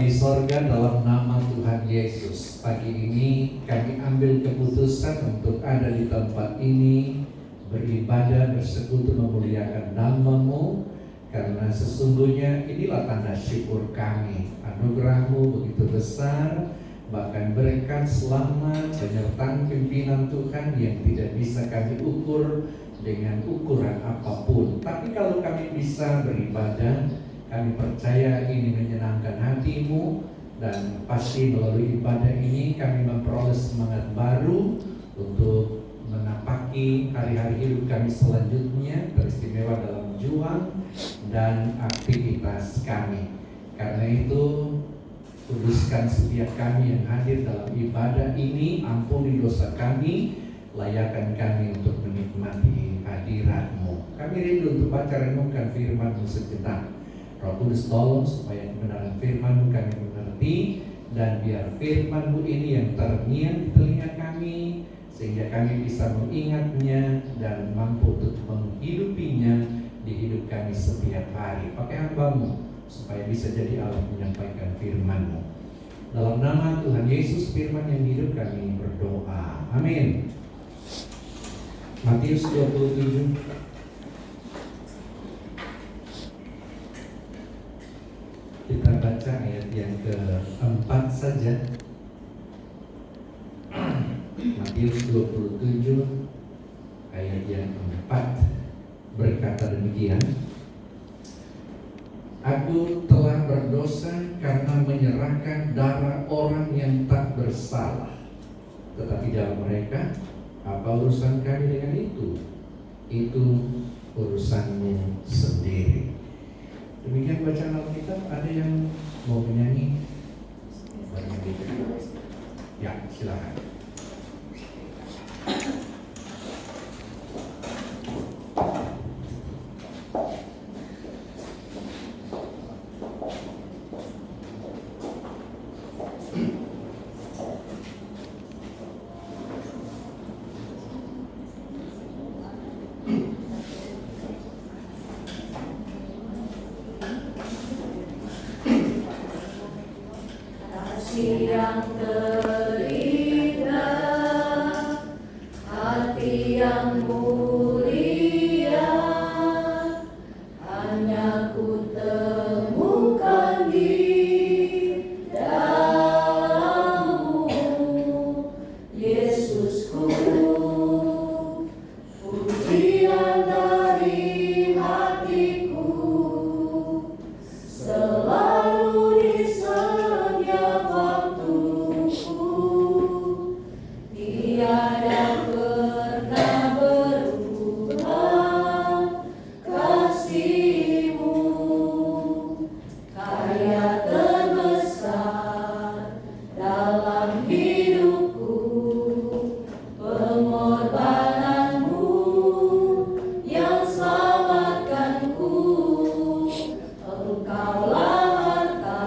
di sorga, dalam nama Tuhan Yesus, pagi ini kami ambil keputusan untuk ada di tempat ini, beribadah, bersekutu, memuliakan nama-Mu, karena sesungguhnya inilah tanda syukur kami. Anugerah-Mu begitu besar, bahkan berkat, selamat, penyertaan pimpinan Tuhan yang tidak bisa kami ukur dengan ukuran apapun. Tapi kalau kami bisa beribadah, kami percaya ini menyenangkan hati-Mu, dan pasti melalui ibadah ini kami memperoleh semangat baru untuk menapaki hari-hari hidup kami selanjutnya, teristimewa dalam juang dan aktivitas kami. Karena itu, kuduskan setiap kami yang hadir dalam ibadah ini, ampuni dosa kami, layakkan kami untuk menikmati hadirat-Mu. Kami rindu untuk baca renungkan firman-Mu sejenak. Roh Kudus tolong supaya kebenaran firman-Mu kami mengerti, dan biar firman-Mu ini yang terngiang di telinga kami, sehingga kami bisa mengingatnya dan mampu untuk menghidupinya di hidup kami setiap hari. Pakai hamba-Mu supaya bisa jadi alat menyampaikan firman-Mu. Dalam nama Tuhan Yesus, firman yang hidup, kami berdoa. Amin. Matius 27. Kita baca ayat yang keempat saja. Matius 27 ayat yang keempat berkata demikian: Aku telah berdosa karena menyerahkan darah orang yang tak bersalah. Tetapi dalam mereka, apa urusan kami dengan itu? Itu urusanmu sendiri. Demikian bacaan Alkitab. Ada yang mau menyanyi? Ya, silakan. Yang terindah, hati yang mulia, hanya ku temukan di dalam-Mu, Yesusku. Pujian dari hatiku selalu di setiap waktuku, tiada pernah berubah kasih-Mu, karya terbesar dalam hidupku, pengorbanan-Mu yang selamatkanku. Engkaulah harta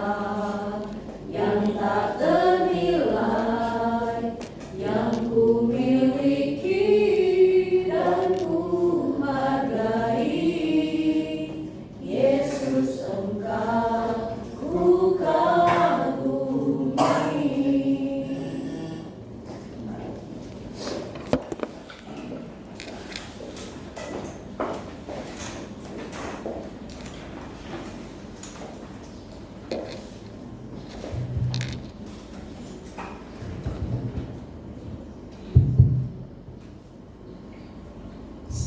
yang tak ternilai, yang ku miliki dan ku hargai. Yesus, Engkau ku kagumi.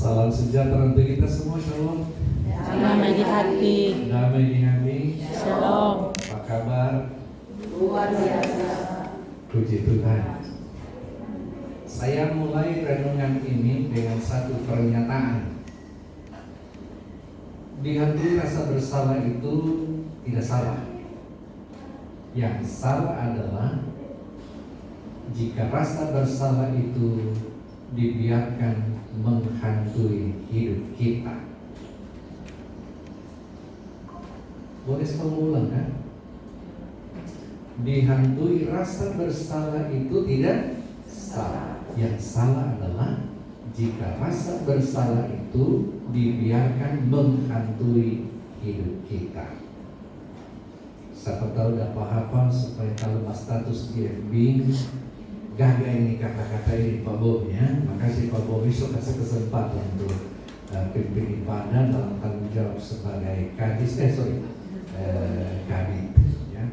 Salam sejahtera untuk kita semua. Shalom. Damai di hati. Damai di hati. Shalom. Apa kabar? Luar biasa. Puji Tuhan. Saya mulai renungan ini dengan satu pernyataan. Dihantui rasa bersalah itu tidak salah. Yang salah adalah jika rasa bersalah itu dibiarkan menghantui hidup kita. Boleh saya ulang kan? Dihantui rasa bersalah itu tidak salah. Yang salah adalah jika rasa bersalah itu dibiarkan menghantui hidup kita. Siapa tahu dapat hafal supaya kalau mas status di FB gagal ini kata-kata ini Pak Bob ya. Makasih Pak Bob, besok kasih kesempatan untuk pimpin ibadah dalam tanggung jawab sebagai kadis, kabit ya.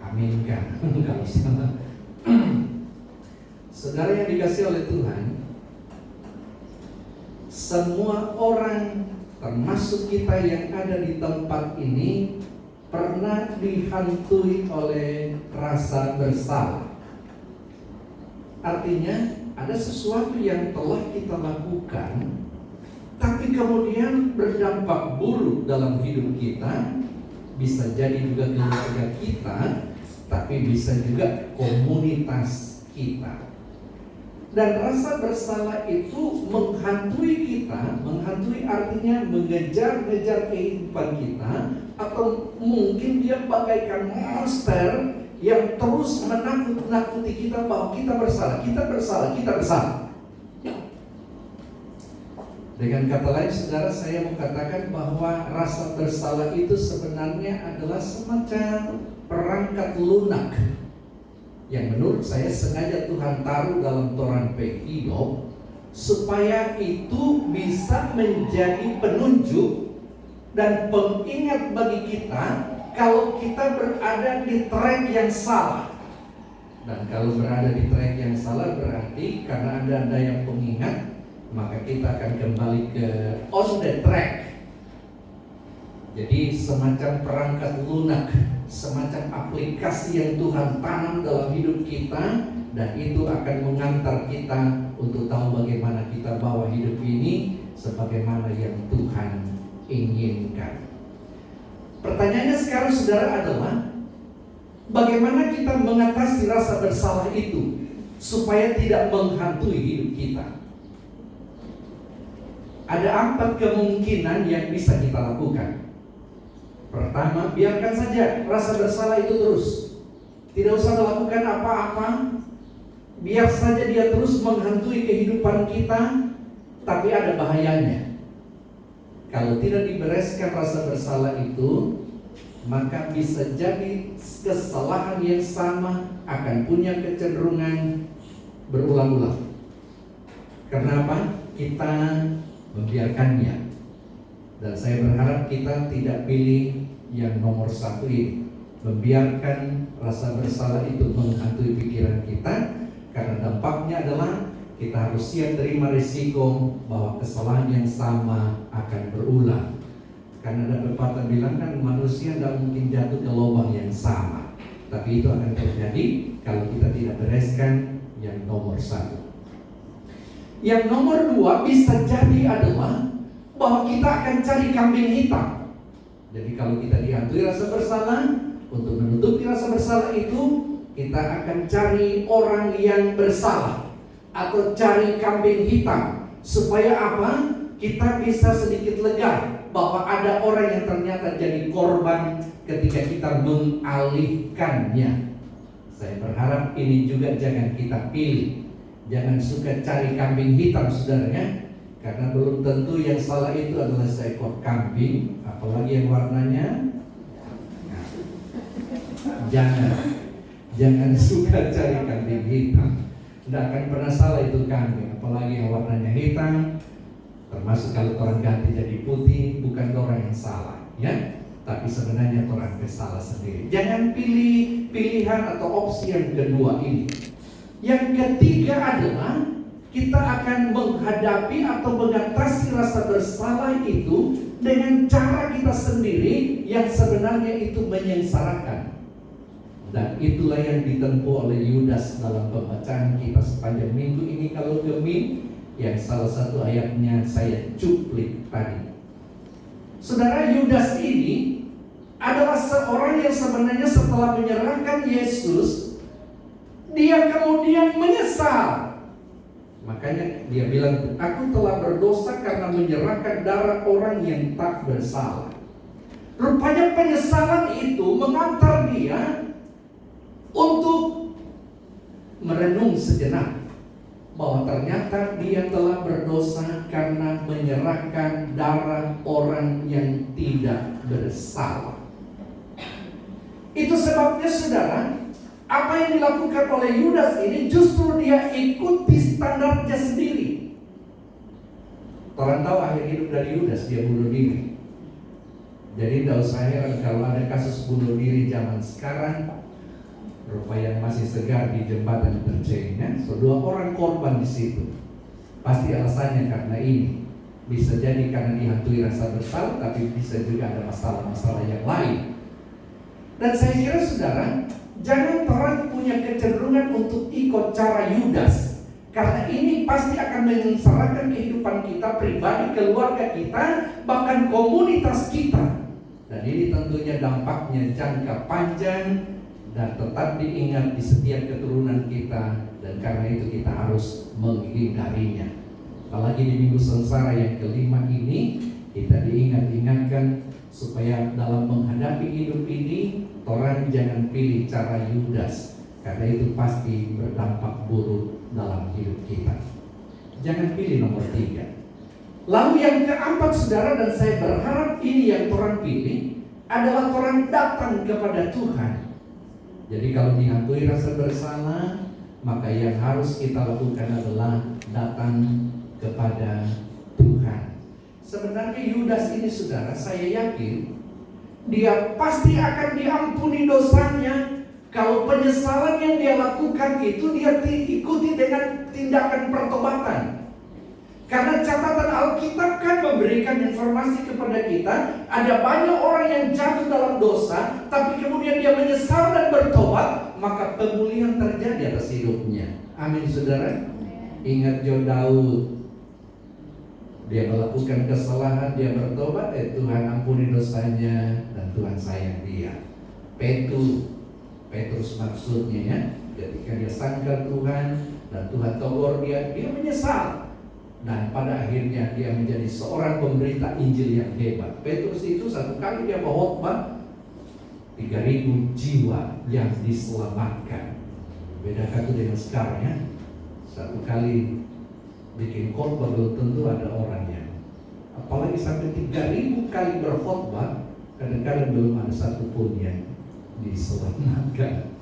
Aminkan kalau salah. Saudara yang dikasih oleh Tuhan, semua orang termasuk kita yang ada di tempat ini pernah dihantui oleh rasa bersalah. Artinya ada sesuatu yang telah kita lakukan tapi kemudian berdampak buruk dalam hidup kita. Bisa jadi juga keluarga kita, tapi bisa juga komunitas kita. Dan rasa bersalah itu menghantui kita. Menghantui artinya mengejar-ngejar kehidupan kita, atau mungkin dia bagaikan monster yang terus menakut-nakuti kita bahwa kita bersalah, kita bersalah, kita bersalah. Dengan kata lain, saudara, saya mau katakan bahwa rasa bersalah itu sebenarnya adalah semacam perangkat lunak yang menurut saya sengaja Tuhan taruh dalam Toran Hidup supaya itu bisa menjadi penunjuk dan pengingat bagi kita kalau kita berada di track yang salah. Dan kalau berada di track yang salah berarti karena ada yang pengingat, maka kita akan kembali ke on the track. Jadi semacam perangkat lunak, semacam aplikasi yang Tuhan tanam dalam hidup kita, dan itu akan mengantar kita untuk tahu bagaimana kita bawa hidup ini sebagaimana yang Tuhan inginkan. Pertanyaannya sekarang saudara adalah, bagaimana kita mengatasi rasa bersalah itu supaya tidak menghantui hidup kita? Ada 4 kemungkinan yang bisa kita lakukan. Pertama, biarkan saja rasa bersalah itu terus. Tidak usah melakukan apa-apa. Biar saja dia terus menghantui kehidupan kita. Tapi ada bahayanya. Kalau tidak dibereskan rasa bersalah itu, maka bisa jadi kesalahan yang sama akan punya kecenderungan berulang-ulang. Kenapa? Kita membiarkannya. Dan saya berharap kita tidak pilih yang nomor 1 ini, membiarkan rasa bersalah itu menghantui pikiran kita, karena dampaknya adalah kita harus siap terima risiko bahwa kesalahan yang sama akan berulang. Karena ada pepatah bilang kan, manusia tidak mungkin jatuh ke lubang yang sama, tapi itu akan terjadi kalau kita tidak bereskan yang nomor 1. Yang nomor 2 bisa jadi adalah bahwa kita akan cari kambing hitam. Jadi kalau kita dihantui rasa bersalah, untuk menutupi rasa bersalah itu, kita akan cari orang yang bersalah atau cari kambing hitam. Supaya apa? Kita bisa sedikit lega bahwa ada orang yang ternyata jadi korban ketika kita mengalihkannya. Saya berharap ini juga jangan kita pilih. Jangan suka cari kambing hitam, saudara. Karena belum tentu yang salah itu adalah seekor kambing, apalagi yang warnanya. Jangan suka cari kambing hitam. Tidak akan pernah salah itu kambing, apalagi yang warnanya hitam. Termasuk kalau orang ganti jadi putih, bukan orang yang salah, ya. Tapi sebenarnya orang bersalah sendiri. Jangan pilih pilihan atau opsi yang kedua ini. Yang ketiga adalah kita akan menghadapi atau mengatasi rasa bersalah itu dengan cara kita sendiri yang sebenarnya itu menyengsarakan. Dan itulah yang ditempuh oleh Yudas dalam pembacaan kita sepanjang minggu ini. Kalau Gemini, yang salah satu ayatnya saya cuplik tadi. Saudara, Yudas ini adalah seorang yang sebenarnya setelah menyerahkan Yesus, dia kemudian menyesal. Makanya dia bilang, aku telah berdosa karena menyerahkan darah orang yang tak bersalah. Rupanya penyesalan itu mengantar dia untuk merenung sejenak bahwa ternyata dia telah berdosa karena menyerahkan darah orang yang tidak bersalah. Itu sebabnya saudara, apa yang dilakukan oleh Yudas ini justru dia ikuti standarnya sendiri. Orang tahu akhir hidup dari Yudas, dia bunuh diri. Jadi tidak usah heran kalau ada kasus bunuh diri zaman sekarang. Rupa yang masih segar di jembatan Tercein, so 2 orang korban di situ. Pasti alasannya karena ini. Bisa jadi karena dihantui rasa bersalah, tapi bisa juga ada masalah-masalah yang lain. Dan saya kira saudara, jangan orang punya kecenderungan untuk ikut cara Yudas, karena ini pasti akan menyengsarakan kehidupan kita pribadi, keluarga kita, bahkan komunitas kita. Dan ini tentunya dampaknya jangka panjang dan tetap diingat di setiap keturunan kita, dan karena itu kita harus menghindarinya. Apalagi di minggu sengsara yang kelima ini, kita diingatkan supaya dalam menghadapi hidup ini, orang jangan pilih cara Yudas, karena itu pasti berdampak buruk dalam hidup kita. Jangan pilih nomor 3. Lalu yang keempat saudara, dan saya berharap ini yang orang pilih, adalah orang datang kepada Tuhan. Jadi kalau dihantui rasa bersalah, maka yang harus kita lakukan adalah datang kepada Tuhan. Sebenarnya Yudas ini saudara, saya yakin dia pasti akan diampuni dosanya kalau penyesalan yang dia lakukan itu dia ikuti dengan tindakan pertobatan. Karena catatan Alkitab kan memberikan informasi kepada kita, ada banyak orang yang jatuh dalam dosa, tapi kemudian dia menyesal dan bertobat, maka pemulihan terjadi atas hidupnya. Amin saudara. Ingat Daud, dia melakukan kesalahan, dia bertobat, Tuhan ampuni dosanya dan Tuhan sayang dia. Petrus maksudnya ya, ketika dia sangkal Tuhan dan Tuhan tegur dia menyesal. Dan pada akhirnya dia menjadi seorang pemberita Injil yang hebat. Petrus itu satu kali dia berkhotbah 3.000 jiwa yang diselamatkan. Bedakan itu dengan sekarang ya. Satu kali bikin khotbah belum tentu ada orangnya. Apalagi sampai 3.000 kali berkhotbah, kadang-kadang belum ada satupun yang diselamatkan.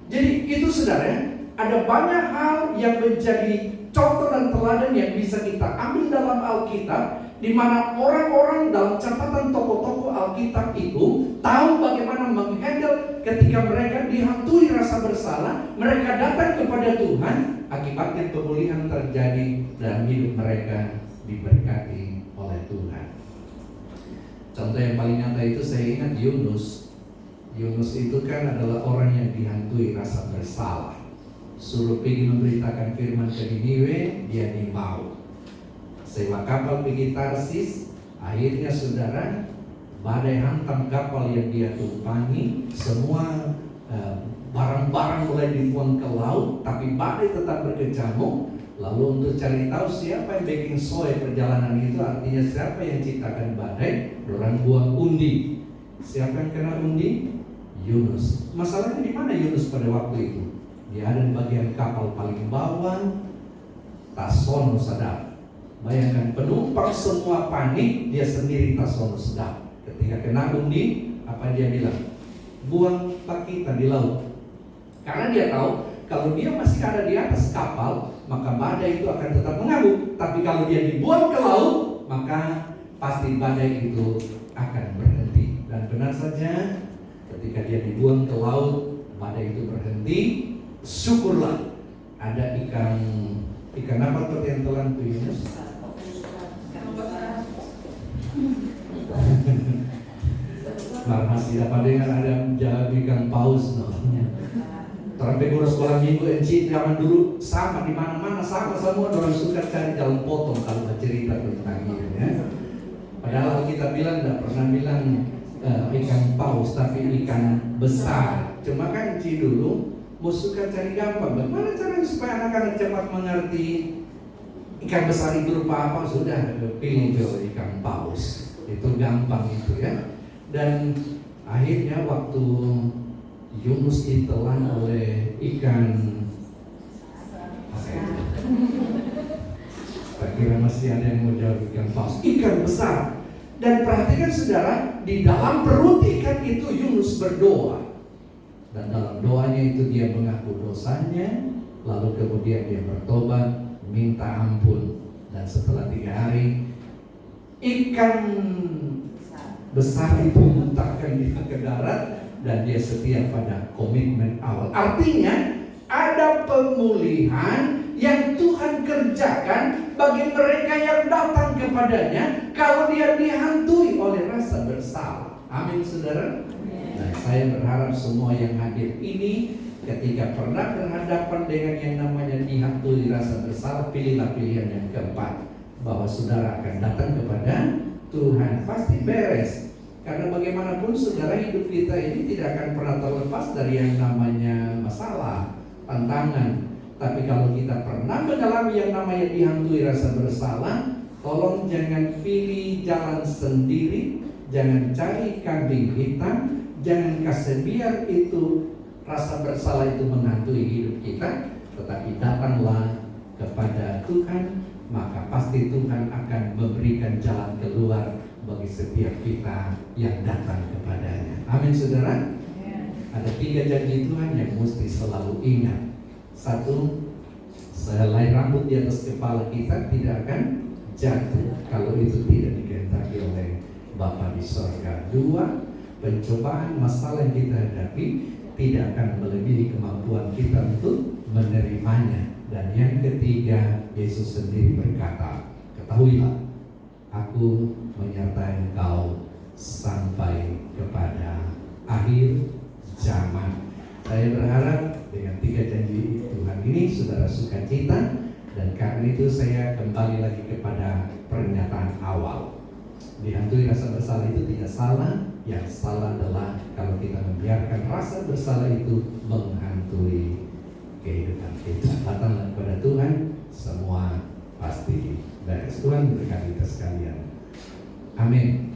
Jadi itu saudara, ada banyak hal yang menjadi contoh dan teladan yang bisa kita ambil dalam Alkitab, di mana orang-orang dalam catatan tokoh-tokoh Alkitab itu tahu bagaimana menghandle ketika mereka dihantui rasa bersalah, mereka datang kepada Tuhan, akibatnya pemulihan terjadi dan hidup mereka diberkati oleh Tuhan. Contoh yang paling nyata itu saya ingat Yunus. Yunus itu kan adalah orang yang dihantui rasa bersalah. Suruh pergi memberitakan firman ke Niniwe, dia tidak mau. Sewa kapal pergi Tarsis, akhirnya saudara, badai hantam kapal yang dia tumpangi, semua barang-barang mulai dibuang ke laut, tapi badai tetap berkecamuk. Lalu untuk cari tahu siapa yang bikin soe perjalanan itu, artinya siapa yang ciptakan badai, orang buang undi. Siapa yang kena undi? Yunus. Masalahnya di mana Yunus pada waktu itu? Dia ada di bagian kapal paling bawah, tasono sedap. Bayangkan penumpang semua panik, dia sendiri tasono sedap. Ketika kena undi, apa dia bilang? Buang pak kita di laut. Karena dia tahu kalau dia masih ada di atas kapal, maka badai itu akan tetap mengamuk. Tapi kalau dia dibuang ke laut, maka pasti badai itu akan berhenti. Dan benar saja, ketika dia dibuang ke laut, badai itu berhenti. Syukurlah ada ikan apa seperti yang telan tuh Yunus? Masih dapat dengar ada jawab ikan paus no. Sampai guru sekolah minggu NC zaman dulu sama di mana-mana sama semua orang suka cari jalan potong kalau bercerita tentang ini ya. Padahal kita bilang tidak pernah bilang ikan paus tapi ikan besar. Cuma kan NC dulu mau suka cari gampang. Bagaimana caranya supaya anak-anak cepat mengerti ikan besar itu rupa apa? Sudah pilih ikan paus. Itu gampang itu ya. Dan akhirnya waktu Yunus ditelan oleh ikan saya kira masih ada yang mau jawab ikan paus. Ikan besar. Dan perhatikan saudara, di dalam perut ikan itu Yunus berdoa. Dan dalam doanya itu dia mengaku dosanya, lalu kemudian dia bertobat, minta ampun. Dan setelah 3 hari, ikan besar itu muntahkan dia ke darat, dan dia setia pada komitmen awal. Artinya ada pemulihan yang Tuhan kerjakan bagi mereka yang datang kepadanya kalau dia dihantui oleh rasa bersalah. Amin, saudara. Nah, saya berharap semua yang hadir ini ketika pernah berhadapan dengan yang namanya dihantui rasa bersalah, pilihlah pilihan yang keempat, bahwa saudara akan datang kepada Tuhan. Pasti beres. Karena bagaimanapun saudara, hidup kita ini tidak akan pernah terlepas dari yang namanya masalah, tantangan. Tapi kalau kita pernah mengalami yang namanya dihantui rasa bersalah, tolong jangan pilih jalan sendiri, jangan cari kambing hitam, jangan kasih biar itu rasa bersalah itu menghantui hidup kita, tetapi datanglah kepada Tuhan, maka pasti Tuhan akan memberikan jalan keluar bagi setiap kita yang datang kepadanya. Amin, saudara. Ada 3 janji Tuhan yang mesti selalu ingat. 1, sehelai rambut di atas kepala kita tidak akan jatuh kalau itu tidak dikehendaki oleh Bapa di sorga. 2, pencobaan masalah yang kita hadapi tidak akan melebihi kemampuan kita untuk menerimanya. Dan yang ketiga, Yesus sendiri berkata, ketahuilah, aku menyertai engkau sampai kepada akhir zaman. Saya berharap dengan 3 janji Tuhan ini saudara sukacita, dan karena itu saya kembali lagi kepada pernyataan awal. Dihantui rasa bersalah itu tidak salah. Yang salah adalah kalau kita membiarkan rasa bersalah itu menghantui kehidupan kita. Datanglah kepada Tuhan, semua pasti beres. Tuhan berkati kita sekalian. Amin.